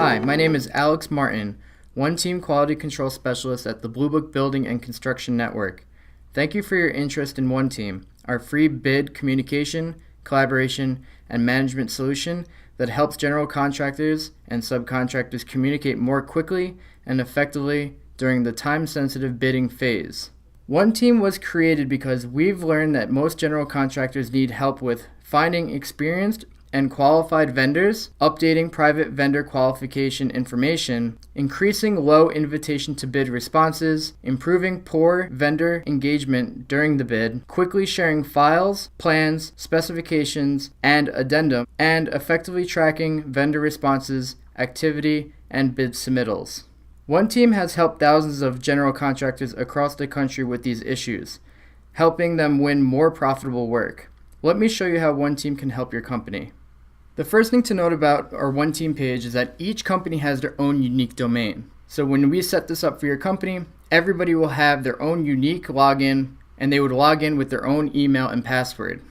Hi, my name is Alex Martin, One Team Quality Control Specialist at the Blue Book Building and Construction Network. Thank you for your interest in One Team, our free bid communication, collaboration, and management solution that helps general contractors and subcontractors communicate more quickly and effectively during the time-sensitive bidding phase. One Team was created because we've learned that most general contractors need help with finding experienced and qualified vendors, updating private vendor qualification information, increasing low invitation to bid responses, improving poor vendor engagement during the bid, quickly sharing files, plans, specifications, and addendum, and effectively tracking vendor responses, activity, and bid submittals. One Team has helped thousands of general contractors across the country with these issues, helping them win more profitable work. Let me show you how One Team can help your company. The first thing to note about our One Team page is that each company has their own unique domain. So when we set this up for your company, everybody will have their own unique login, and they would log in with their own email and password.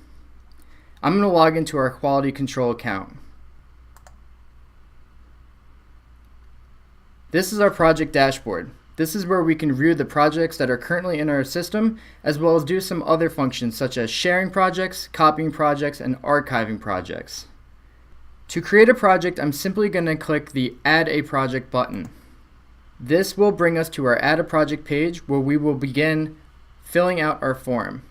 I'm going to log into our quality control account. This is our project dashboard. This is where we can view the projects that are currently in our system, as well as do some other functions such as sharing projects, copying projects, and archiving projects. To create a project, I'm simply going to click the Add a Project button. This will bring us to our Add a Project page where we will begin filling out our form.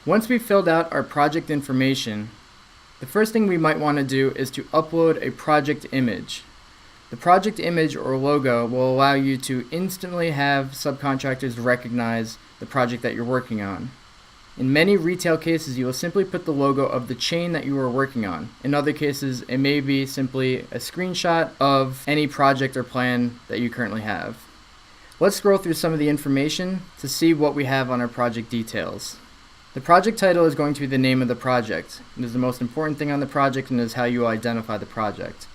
Once we've filled out our project information, the first thing we might want to do is to upload a project image. The project image or logo will allow you to instantly have subcontractors recognize the project that you're working on. In many retail cases, you will simply put the logo of the chain that you are working on. In other cases, it may be simply a screenshot of any project or plan that you currently have. Let's scroll through some of the information to see what we have on our project details. The project title is going to be the name of the project. It is the most important thing on the project and is how you identify the project.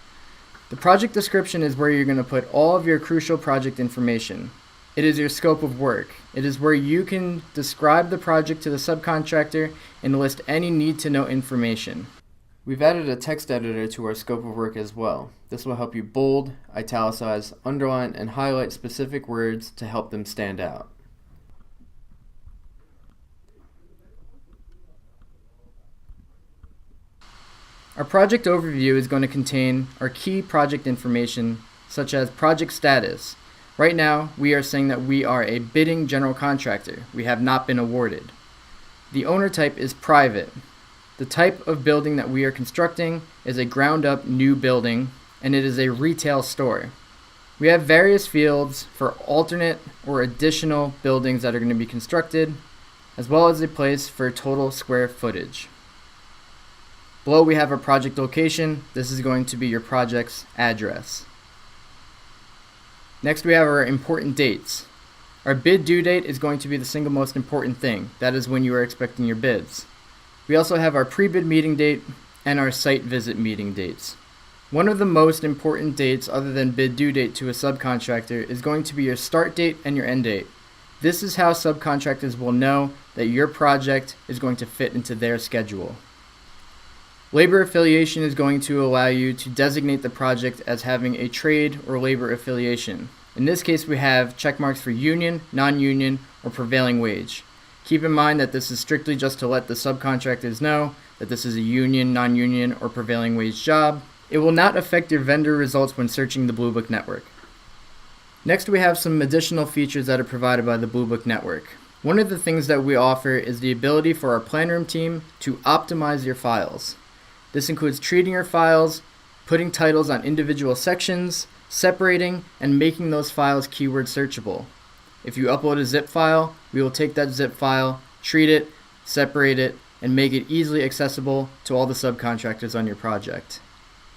The project description is where you're going to put all of your crucial project information. It is your scope of work. It is where you can describe the project to the subcontractor and list any need-to-know information. We've added a text editor to our scope of work as well. This will help you bold, italicize, underline, and highlight specific words to help them stand out. Our project overview is going to contain our key project information, such as project status. Right now, we are saying that we are a bidding general contractor. We have not been awarded. The owner type is private. The type of building that we are constructing is a ground-up new building, and it is a retail store. We have various fields for alternate or additional buildings that are going to be constructed, as well as a place for total square footage. Below we have our project location. This is going to be your project's address. Next we have our important dates. Our bid due date is going to be the single most important thing. That is when you are expecting your bids. We also have our pre-bid meeting date and our site visit meeting dates. One of the most important dates other than bid due date to a subcontractor is going to be your start date and your end date. This is how subcontractors will know that your project is going to fit into their schedule. Labor affiliation is going to allow you to designate the project as having a trade or labor affiliation. In this case, we have check marks for union, non-union, or prevailing wage. Keep in mind that this is strictly just to let the subcontractors know that this is a union, non-union, or prevailing wage job. It will not affect your vendor results when searching the Blue Book Network. Next, we have some additional features that are provided by the Blue Book Network. One of the things that we offer is the ability for our plan room team to optimize your files. This includes treating your files, putting titles on individual sections, separating, and making those files keyword searchable. If you upload a zip file, we will take that zip file, treat it, separate it, and make it easily accessible to all the subcontractors on your project.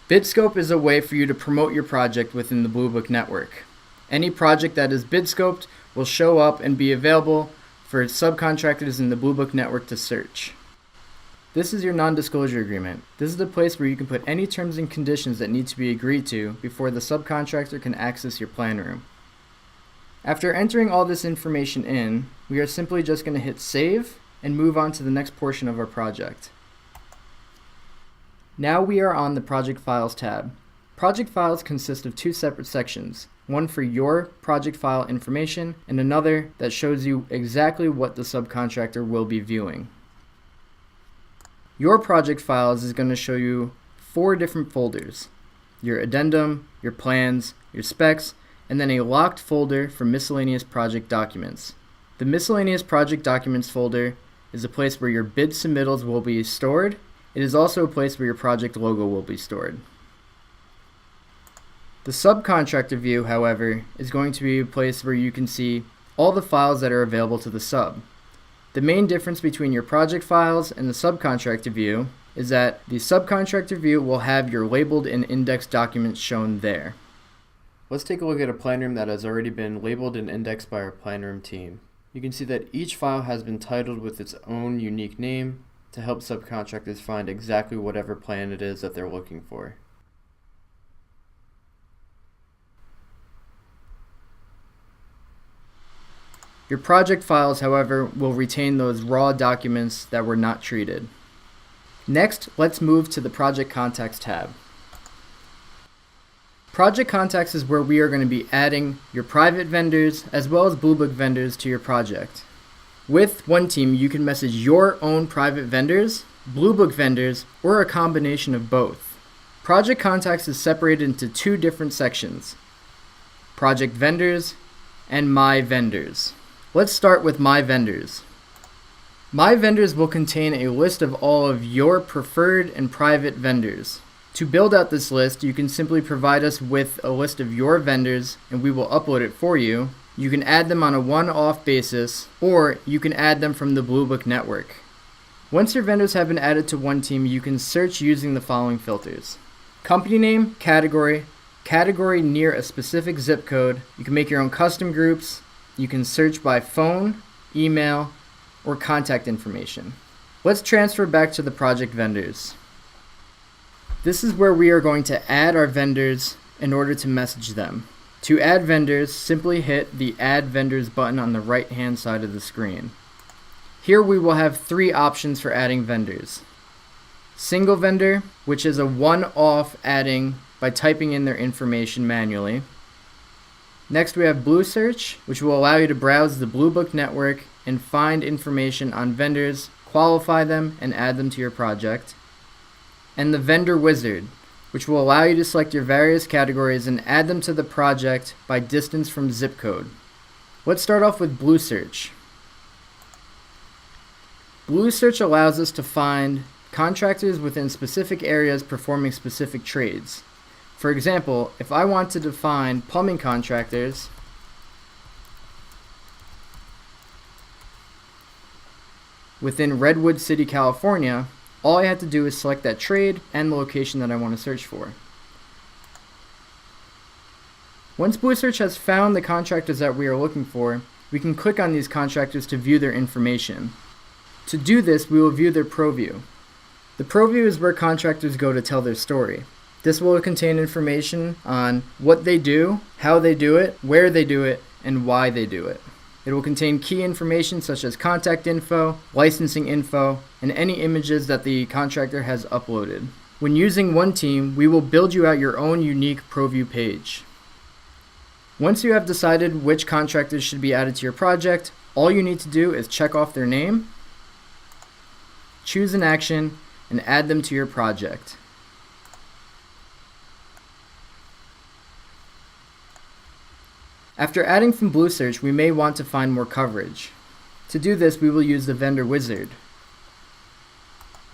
Bid scope is a way for you to promote your project within the Blue Book Network. Any project that is bid scoped will show up and be available for subcontractors in the Blue Book network to search. This is your non-disclosure agreement. This is the place where you can put any terms and conditions that need to be agreed to before the subcontractor can access your plan room. After entering all this information in, we are simply just going to hit save and move on to the next portion of our project. Now we are on the Project Files tab. Project Files consist of two separate sections, one for your project file information and another that shows you exactly what the subcontractor will be viewing. Your project files is going to show you 4 different folders: your addendum, your plans, your specs, and then a locked folder for miscellaneous project documents. The miscellaneous project documents folder is a place where your bid submittals will be stored. It is also a place where your project logo will be stored. The subcontractor view, however, is going to be a place where you can see all the files that are available to the sub. The main difference between your project files and the subcontractor view is that the subcontractor view will have your labeled and indexed documents shown there. Let's take a look at a plan room that has already been labeled and indexed by our plan room team. You can see that each file has been titled with its own unique name to help subcontractors find exactly whatever plan it is that they're looking for. Your project files, however, will retain those raw documents that were not treated. Next, let's move to the Project Contacts tab. Project Contacts is where we are going to be adding your private vendors as well as Blue Book vendors to your project. With OneTeam, you can message your own private vendors, Blue Book vendors, or a combination of both. Project Contacts is separated into 2 different sections: Project Vendors and My Vendors. Let's start with My Vendors. My Vendors will contain a list of all of your preferred and private vendors. To build out this list, you can simply provide us with a list of your vendors and we will upload it for you. You can add them on a one-off basis, or you can add them from the Blue Book network. Once your vendors have been added to OneTeam, you can search using the following filters: company name, category near a specific zip code. You can make your own custom groups. You can search by phone, email, or contact information. Let's transfer back to the project vendors. This is where we are going to add our vendors in order to message them. To add vendors, simply hit the Add Vendors button on the right-hand side of the screen. Here we will have 3 options for adding vendors. Single vendor, which is a one-off adding by typing in their information manually. Next we have Blue Search, which will allow you to browse the Blue Book network and find information on vendors, qualify them, and add them to your project. And the Vendor Wizard, which will allow you to select your various categories and add them to the project by distance from zip code. Let's start off with Blue Search. Blue Search allows us to find contractors within specific areas performing specific trades. For example, if I want to define plumbing contractors, within Redwood City, California, all I have to do is select that trade and the location that I want to search for. Once Blue Search has found the contractors that we are looking for, we can click on these contractors to view their information. To do this, we will view their Pro View. The Pro View is where contractors go to tell their story. This will contain information on what they do, how they do it, where they do it, and why they do it. It will contain key information such as contact info, licensing info, and any images that the contractor has uploaded. When using OneTeam, we will build you out your own unique ProView page. Once you have decided which contractors should be added to your project, all you need to do is check off their name, choose an action, and add them to your project. After adding from Blue Search, we may want to find more coverage. To do this, we will use the Vendor Wizard.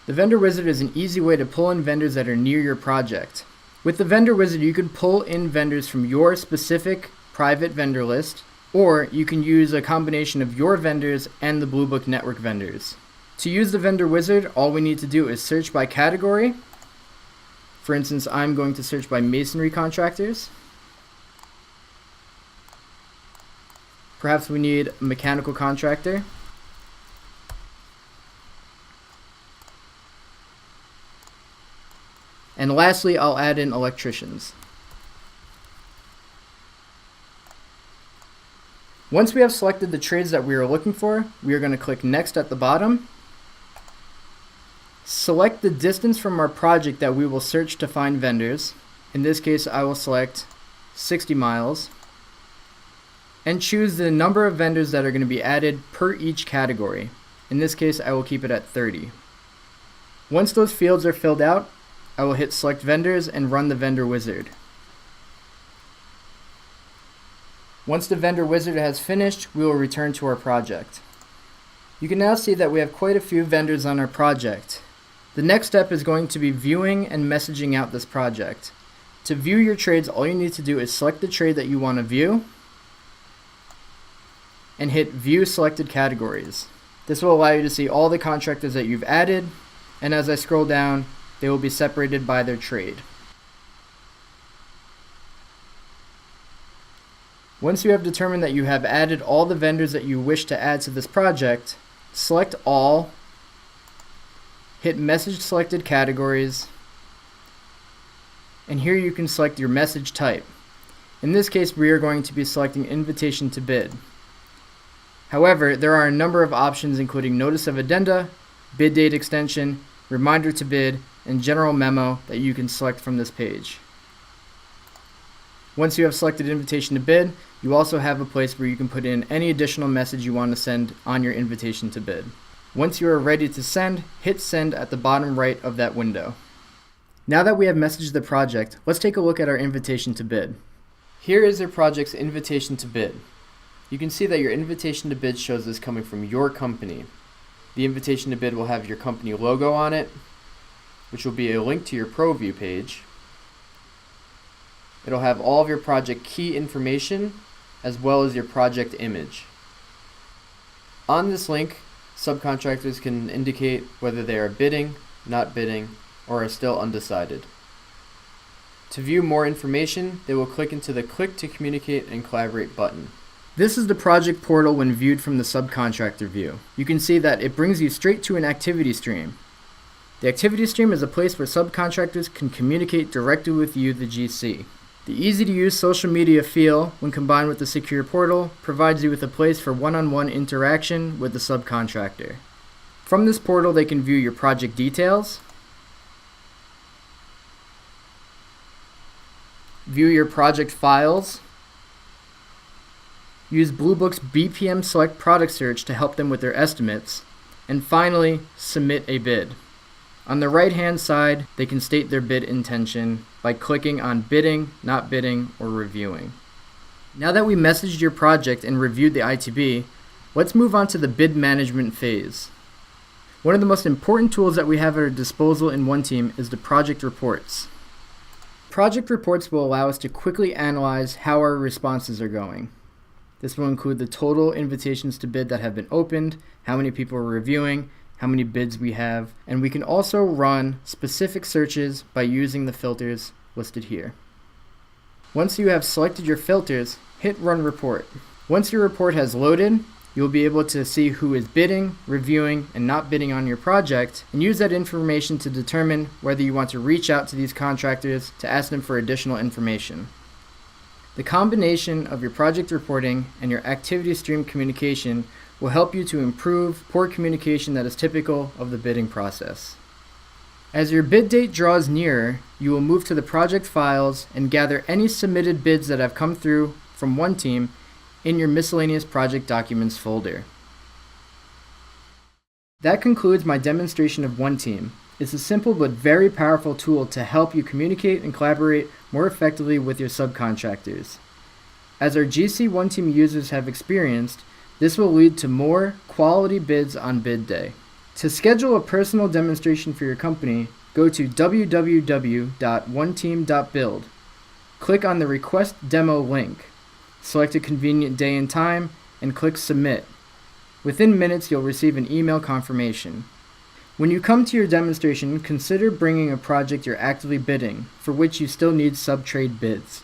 The Vendor Wizard is an easy way to pull in vendors that are near your project. With the Vendor Wizard, you can pull in vendors from your specific private vendor list, or you can use a combination of your vendors and the Blue Book network vendors. To use the Vendor Wizard, all we need to do is search by category. For instance, I'm going to search by masonry contractors. Perhaps we need a mechanical contractor. And lastly, I'll add in electricians. Once we have selected the trades that we are looking for, we are going to click Next at the bottom. Select the distance from our project that we will search to find vendors. In this case, I will select 60 miles. And choose the number of vendors that are going to be added per each category. In this case, I will keep it at 30. Once those fields are filled out, I will hit Select Vendors and run the vendor wizard. Once the vendor wizard has finished, we will return to our project. You can now see that we have quite a few vendors on our project. The next step is going to be viewing and messaging out this project. To view your trades, all you need to do is select the trade that you want to view and hit View Selected Categories. This will allow you to see all the contractors that you've added, and as I scroll down, they will be separated by their trade. Once you have determined that you have added all the vendors that you wish to add to this project, select All, hit Message Selected Categories, and here you can select your message type. In this case, we are going to be selecting Invitation to Bid. However, there are a number of options including Notice of Addenda, Bid Date Extension, Reminder to Bid, and General Memo that you can select from this page. Once you have selected Invitation to Bid, you also have a place where you can put in any additional message you want to send on your invitation to bid. Once you are ready to send, hit Send at the bottom right of that window. Now that we have messaged the project, let's take a look at our invitation to bid. Here is your project's invitation to bid. You can see that your invitation to bid shows this coming from your company. The invitation to bid will have your company logo on it, which will be a link to your ProView page. It'll have all of your project key information as well as your project image. On this link, subcontractors can indicate whether they are bidding, not bidding, or are still undecided. To view more information, they will click into the Click to Communicate and Collaborate button. This is the project portal when viewed from the subcontractor view. You can see that it brings you straight to an activity stream. The activity stream is a place where subcontractors can communicate directly with you, the GC. The easy-to-use social media feel, when combined with the secure portal, provides you with a place for one-on-one interaction with the subcontractor. From this portal, they can view your project details, view your project files, use Bluebook's BPM Select product search to help them with their estimates, and finally, submit a bid. On the right-hand side, they can state their bid intention by clicking on Bidding, Not Bidding, or Reviewing. Now that we messaged your project and reviewed the ITB, let's move on to the bid management phase. One of the most important tools that we have at our disposal in OneTeam is the project reports. Project reports will allow us to quickly analyze how our responses are going. This will include the total invitations to bid that have been opened, how many people are reviewing, how many bids we have, and we can also run specific searches by using the filters listed here. Once you have selected your filters, hit Run Report. Once your report has loaded, you'll be able to see who is bidding, reviewing, and not bidding on your project, and use that information to determine whether you want to reach out to these contractors to ask them for additional information. The combination of your project reporting and your activity stream communication will help you to improve poor communication that is typical of the bidding process. As your bid date draws nearer, you will move to the project files and gather any submitted bids that have come through from OneTeam in your miscellaneous project documents folder. That concludes my demonstration of OneTeam. It's a simple but very powerful tool to help you communicate and collaborate more effectively with your subcontractors. As our GC OneTeam users have experienced, this will lead to more quality bids on bid day. To schedule a personal demonstration for your company, go to www.oneteam.build. Click on the Request Demo link. Select a convenient day and time, and click Submit. Within minutes, you'll receive an email confirmation. When you come to your demonstration, consider bringing a project you're actively bidding, for which you still need sub-trade bids.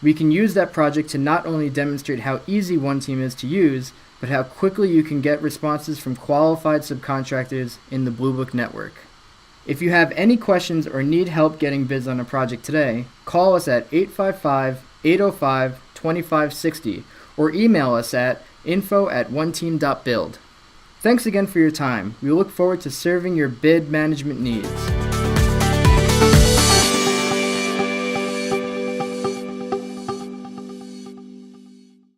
We can use that project to not only demonstrate how easy OneTeam is to use, but how quickly you can get responses from qualified subcontractors in the Blue Book network. If you have any questions or need help getting bids on a project today, call us at 855-805-2560 or email us at info@oneteam.build. Thanks again for your time. We look forward to serving your bid management needs.